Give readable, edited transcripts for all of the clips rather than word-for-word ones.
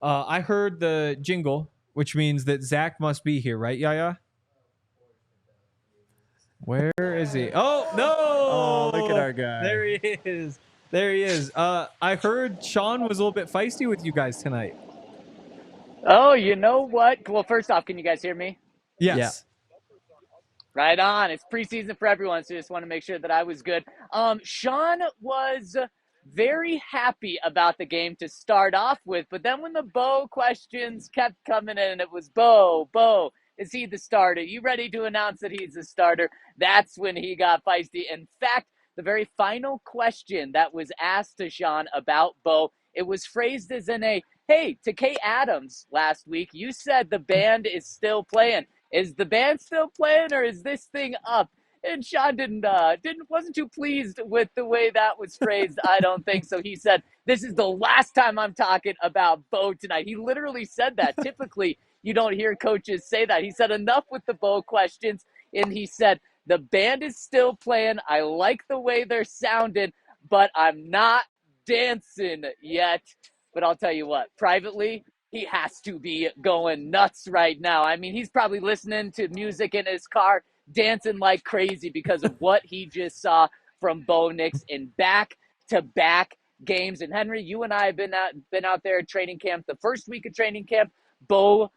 I heard the jingle, which means that Zach must be here, right, Yaya? Where is he? Oh Oh, look at no! our guy. There he is. There he is. I heard Sean was a little bit feisty with you guys tonight. Oh, you know what? Well, first off, can you guys hear me? Yeah. Yes. Right on. It's preseason for everyone, so just want to make sure that I was good. Sean was very happy about the game to start off with, but then when the Bo questions kept coming in, it was Bo, is he the starter? You ready to announce that he's the starter? That's when he got feisty. In fact, the very final question that was asked to Sean about Bo, it was phrased as in a, hey, to Kay Adams last week, you said the band is still playing. Is the band still playing or is this thing up? And Sean wasn't too pleased with the way that was phrased. I don't think so. He said, "This is the last time I'm talking about Bo tonight." He literally said that. Typically, you don't hear coaches say that. He said, "Enough with the Bo questions," and he said, "The band is still playing. I like the way they're sounding, but I'm not dancing yet." But I'll tell you what, privately, he has to be going nuts right now. I mean, he's probably listening to music in his car, dancing like crazy because of what he just saw from Bo Nix in back-to-back games. And Henry, you and I have been out there at training camp. The first week of training camp, Bo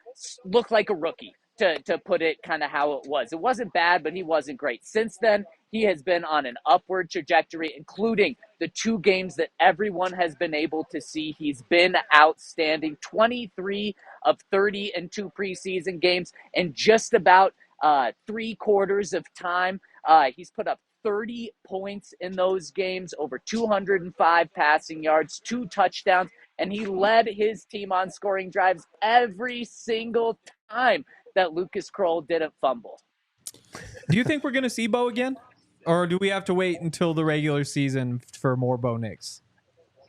looked like a rookie, to put it kind of how it was. It wasn't bad, but he wasn't great. Since then, he has been on an upward trajectory, including the two games that everyone has been able to see. He's been outstanding. 23 of 30 in two preseason games, and just about 3/4 of time, he's put up 30 points in those games, over 205 passing yards, 2 touchdowns, and he led his team on scoring drives every single time that Lucas Kroll didn't fumble. Do you think we're going to see Bo again? Or do we have to wait until the regular season for more Bo Nix?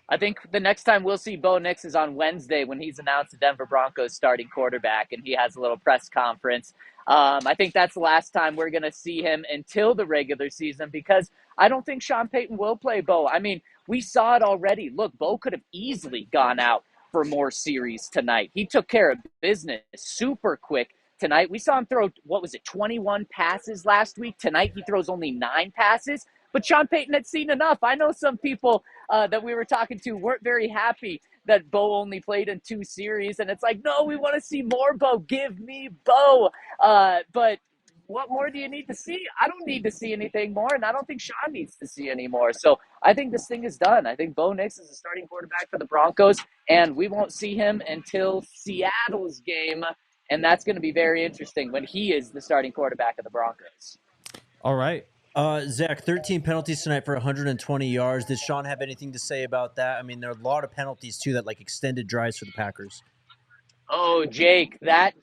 I think the next time we'll see Bo Nix is on Wednesday when he's announced the Denver Broncos starting quarterback and he has a little press conference. I think that's the last time we're going to see him until the regular season because I don't think Sean Payton will play Bo. I mean, we saw it already. Look, Bo could have easily gone out for more series tonight. He took care of business super quick tonight. We saw him throw, 21 passes last week. Tonight, he throws only 9 passes. But Sean Payton had seen enough. I know some people that we were talking to weren't very happy that Bo only played in 2 series. And it's like, no, we want to see more Bo. Give me Bo. But what more do you need to see? I don't need to see anything more, and I don't think Sean needs to see any more. So I think this thing is done. I think Bo Nix is the starting quarterback for the Broncos, and we won't see him until Seattle's game, and that's going to be very interesting when he is the starting quarterback of the Broncos. All right. Zach, 13 penalties tonight for 120 yards. Did Sean have anything to say about that? I mean, there are a lot of penalties, too, that extended drives for the Packers. Oh, Jake, that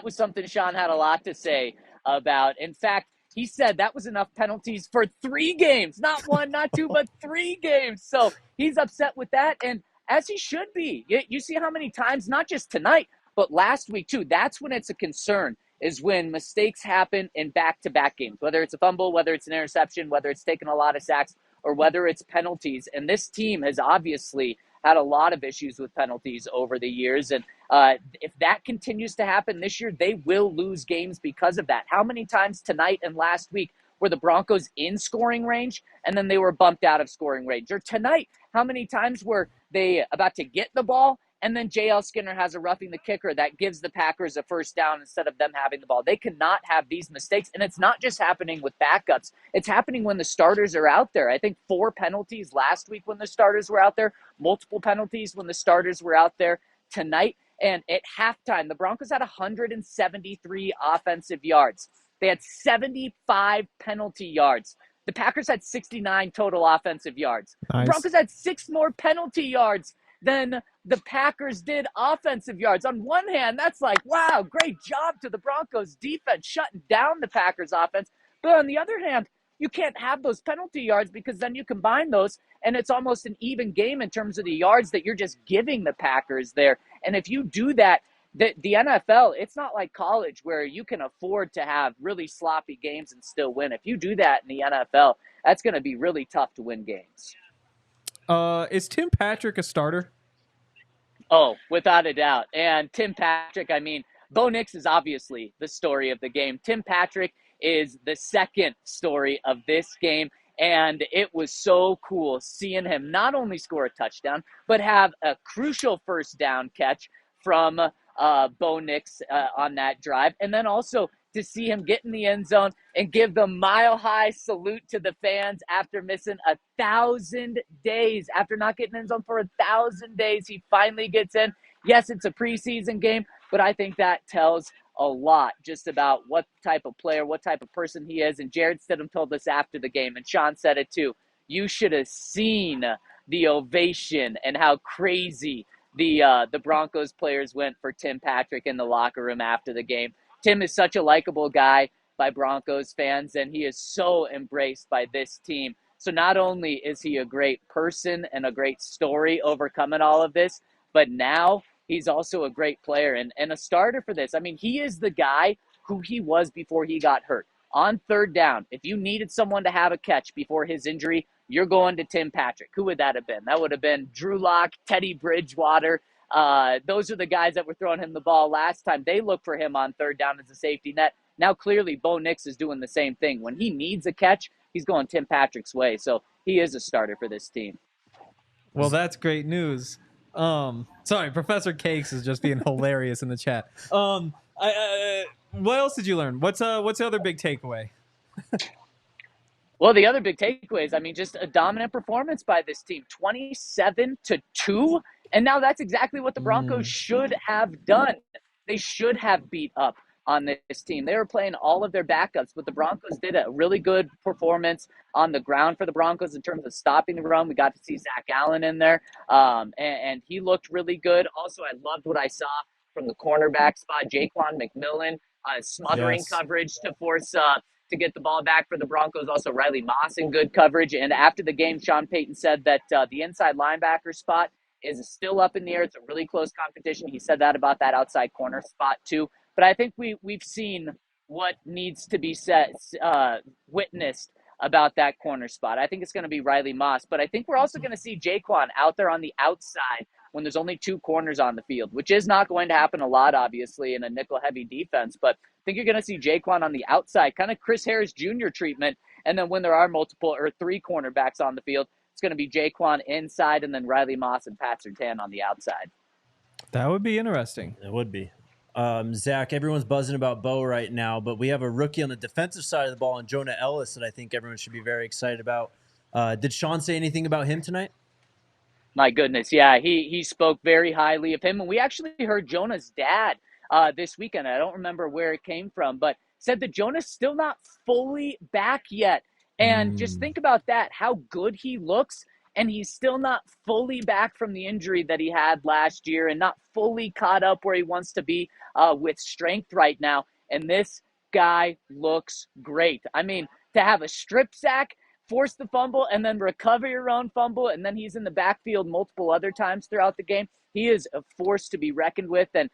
was something Sean had a lot to say about. In fact, he said that was enough penalties for 3 games, not 1, not 2, but 3 games. So he's upset with that, and as he should be. You see how many times, not just tonight, but last week too. That's when it's a concern, is when mistakes happen in back-to-back games, whether it's a fumble, whether it's an interception, whether it's taking a lot of sacks, or whether it's penalties. And this team has obviously had a lot of issues with penalties over the years, and if that continues to happen this year, they will lose games because of that. How many times tonight and last week were the Broncos in scoring range and then they were bumped out of scoring range? Or tonight, how many times were they about to get the ball and then J.L. Skinner has a roughing the kicker that gives the Packers a first down instead of them having the ball? They cannot have these mistakes, and it's not just happening with backups. It's happening when the starters are out there. I think 4 penalties last week when the starters were out there, multiple penalties when the starters were out there tonight. And at halftime, the Broncos had 173 offensive yards. They had 75 penalty yards. The Packers had 69 total offensive yards. Nice. The Broncos had 6 more penalty yards than the Packers did offensive yards. On one hand, that's like, wow, great job to the Broncos defense shutting down the Packers offense. But on the other hand, you can't have those penalty yards because then you combine those and it's almost an even game in terms of the yards that you're just giving the Packers there. And if you do that, the NFL, it's not like college where you can afford to have really sloppy games and still win. If you do that in the NFL, that's going to be really tough to win games. Is Tim Patrick a starter? Oh, without a doubt. And Tim Patrick, I mean, Bo Nix is obviously the story of the game. Tim Patrick is the second story of this game. And it was so cool seeing him not only score a touchdown, but have a crucial first down catch from Bo Nix on that drive. And then also to see him get in the end zone and give the mile-high salute to the fans after missing 1,000 days. After not getting in zone for 1,000 days, he finally gets in. Yes, it's a preseason game, but I think that tells a lot just about what type of player, what type of person he is. And Jared Stidham told us after the game, and Sean said it too, you should have seen the ovation and how crazy the Broncos players went for Tim Patrick in the locker room after the game. Tim is such a likable guy by Broncos fans, and he is so embraced by this team. So not only is he a great person and a great story overcoming all of this, but now he's also a great player and a starter for this. I mean, he is the guy who he was before he got hurt. On third down, if you needed someone to have a catch before his injury, you're going to Tim Patrick. Who would that have been? That would have been Drew Lock, Teddy Bridgewater. Those are the guys that were throwing him the ball last time. They look for him on third down as a safety net. Now, clearly, Bo Nix is doing the same thing. When he needs a catch, he's going Tim Patrick's way. So he is a starter for this team. Well, that's great news. Sorry, Professor Cakes is just being hilarious in the chat. What else did you learn? What's the other big takeaway? Well, the other big takeaway is, I mean, just a dominant performance by this team, 27-2. And now that's exactly what the Broncos should have done. They should have beat up on this team. They were playing all of their backups, but the Broncos did a really good performance on the ground for the Broncos in terms of stopping the run. We got to see Zach Allen in there, and he looked really good. Also, I loved what I saw from the cornerback spot, Jaquan McMillan, smothering coverage to force to get the ball back for the Broncos. Also, Riley Moss in good coverage. And after the game, Sean Payton said that the inside linebacker spot is still up in the air. It's a really close competition. He said that about that outside corner spot too. But I think we've seen what needs to be said, witnessed about that corner spot. I think it's going to be Riley Moss. But I think we're also going to see Jaquan out there on the outside when there's only two corners on the field, which is not going to happen a lot, obviously, in a nickel-heavy defense. But I think you're going to see Jaquan on the outside, kind of Chris Harris Jr. treatment. And then when there are multiple or three cornerbacks on the field, it's going to be Jaquan inside and then Riley Moss and Pat Surtain on the outside. That would be interesting. It would be. Zach, everyone's buzzing about Bo right now, but we have a rookie on the defensive side of the ball, and Jonah Ellis, that I think everyone should be very excited about. Did Sean say anything about him tonight? My goodness, yeah, he spoke very highly of him, and we actually heard Jonah's dad this weekend. I don't remember where it came from, but said that Jonah's still not fully back yet. And just think about that, how good he looks, and he's still not fully back from the injury that he had last year and not fully caught up where he wants to be with strength right now. And this guy looks great. I mean, to have a strip sack, force the fumble, and then recover your own fumble, and then he's in the backfield multiple other times throughout the game. He is a force to be reckoned with. And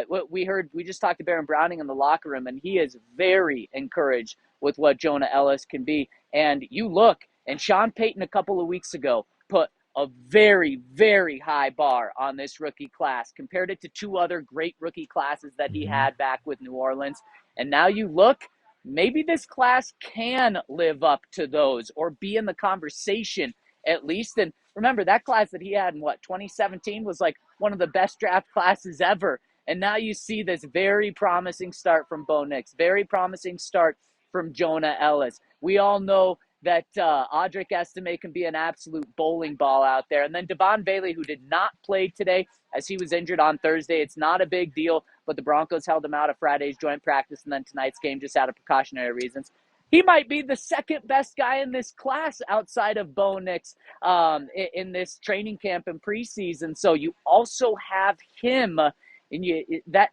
what we just talked to Baron Browning in the locker room, and he is very encouraged with what Jonah Ellis can be. And you look, and Sean Payton a couple of weeks ago put a very, very high bar on this rookie class, compared it to two other great rookie classes that he had back with New Orleans. And now you look, maybe this class can live up to those or be in the conversation at least. And remember, that class that he had in 2017 was like one of the best draft classes ever. And now you see this very promising start from Bo Nix, very promising start from Jonah Ellis. We all know that Audric Estime can be an absolute bowling ball out there. And then Devon Bailey, who did not play today as he was injured on Thursday. It's not a big deal, but the Broncos held him out of Friday's joint practice and then tonight's game just out of precautionary reasons. He might be the second best guy in this class outside of Bo Nix in this training camp and preseason. So you also have him, and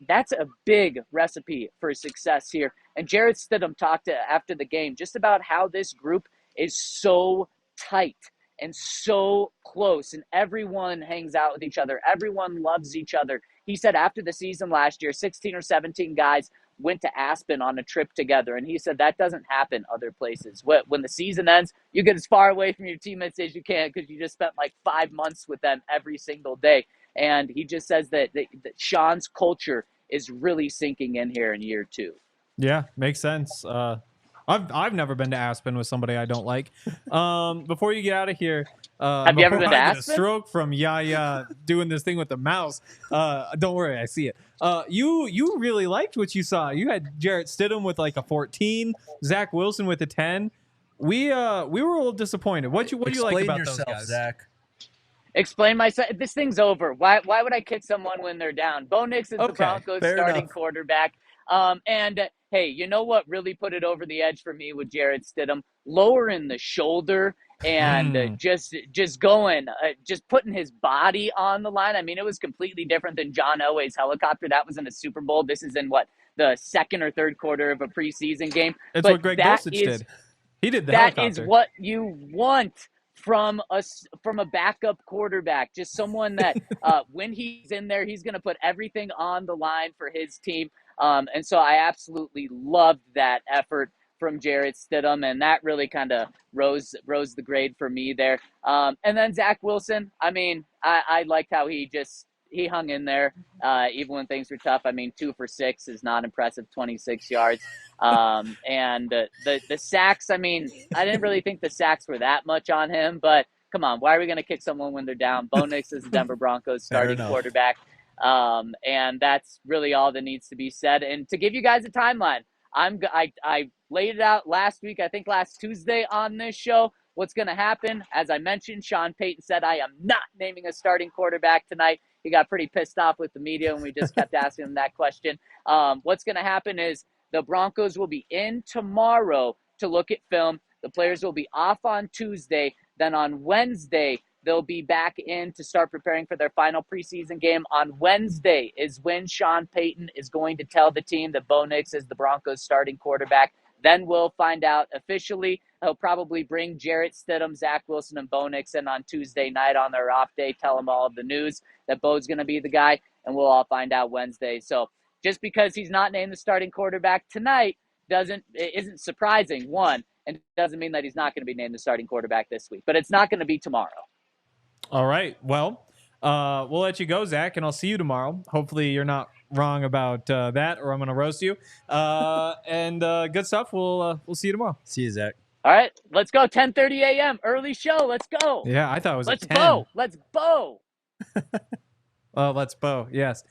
that's a big recipe for success here. And Jared Stidham talked after the game just about how this group is so tight and so close, and everyone hangs out with each other. Everyone loves each other. He said after the season last year, 16 or 17 guys went to Aspen on a trip together, and he said that doesn't happen other places. When the season ends, you get as far away from your teammates as you can because you just spent like 5 months with them every single day. And he just says that Sean's culture is really sinking in here in year 2. Yeah, makes sense. I've never been to Aspen with somebody I don't like. Before you get out of here, Have you ever been to I get a Aspen? stroke from Yaya doing this thing with the mouse. Don't worry, I see it. You really liked what you saw. You had Jarrett Stidham with like a 14, Zach Wilson with a 10. We were a little disappointed. What do you like Explain about yourself, those guys? Zach. Explain myself. This thing's over. Why would I kick someone when they're down? Bo Nix is the Okay, Broncos fair starting enough. quarterback. And hey, you know what really put it over the edge for me with Jarrett Stidham? Lowering the shoulder and just going, just putting his body on the line. I mean, it was completely different than John Elway's helicopter. That was in a Super Bowl. This is in the second or third quarter of a preseason game. It's But what Greg that Dulcich is did. He did the that helicopter. is what you want from a backup quarterback. Just someone that when he's in there, he's going to put everything on the line for his team. And so I absolutely loved that effort from Jarrett Stidham, and that really kind of rose the grade for me there. And then Zach Wilson, I mean, I liked how he hung in there even when things were tough. I mean, 2 for 6 is not impressive, 26 yards. And the sacks, I mean, I didn't really think the sacks were that much on him, but come on, why are we going to kick someone when they're down? Bo Nix is the Denver Broncos starting quarterback. And that's really all that needs to be said. And to give you guys a timeline, I laid it out last week, I think last Tuesday on this show. What's going to happen? As I mentioned, Sean Payton said, I am not naming a starting quarterback tonight. He got pretty pissed off with the media when we just kept asking him that question. What's going to happen is the Broncos will be in tomorrow to look at film. The players will be off on Tuesday. Then on Wednesday, they'll be back in to start preparing for their final preseason game. On Wednesday is when Sean Payton is going to tell the team that Bo Nix is the Broncos starting quarterback. Then we'll find out officially. He'll probably bring Jarrett Stidham, Zach Wilson, and Bo Nix in on Tuesday night on their off day, tell them all of the news that Bo's going to be the guy, and we'll all find out Wednesday. So just because he's not named the starting quarterback tonight isn't surprising, one, and it doesn't mean that he's not going to be named the starting quarterback this week. But it's not going to be tomorrow. All right. Well, we'll let you go, Zach, and I'll see you tomorrow. Hopefully you're not wrong about that, or I'm going to roast you. And good stuff. We'll see you tomorrow. See you, Zach. All right, let's go. 10:30 a.m. Early show. Let's go. Yeah, I thought it was Let's at 10. Bo. Let's Bo. Oh, let's Bo. Yes.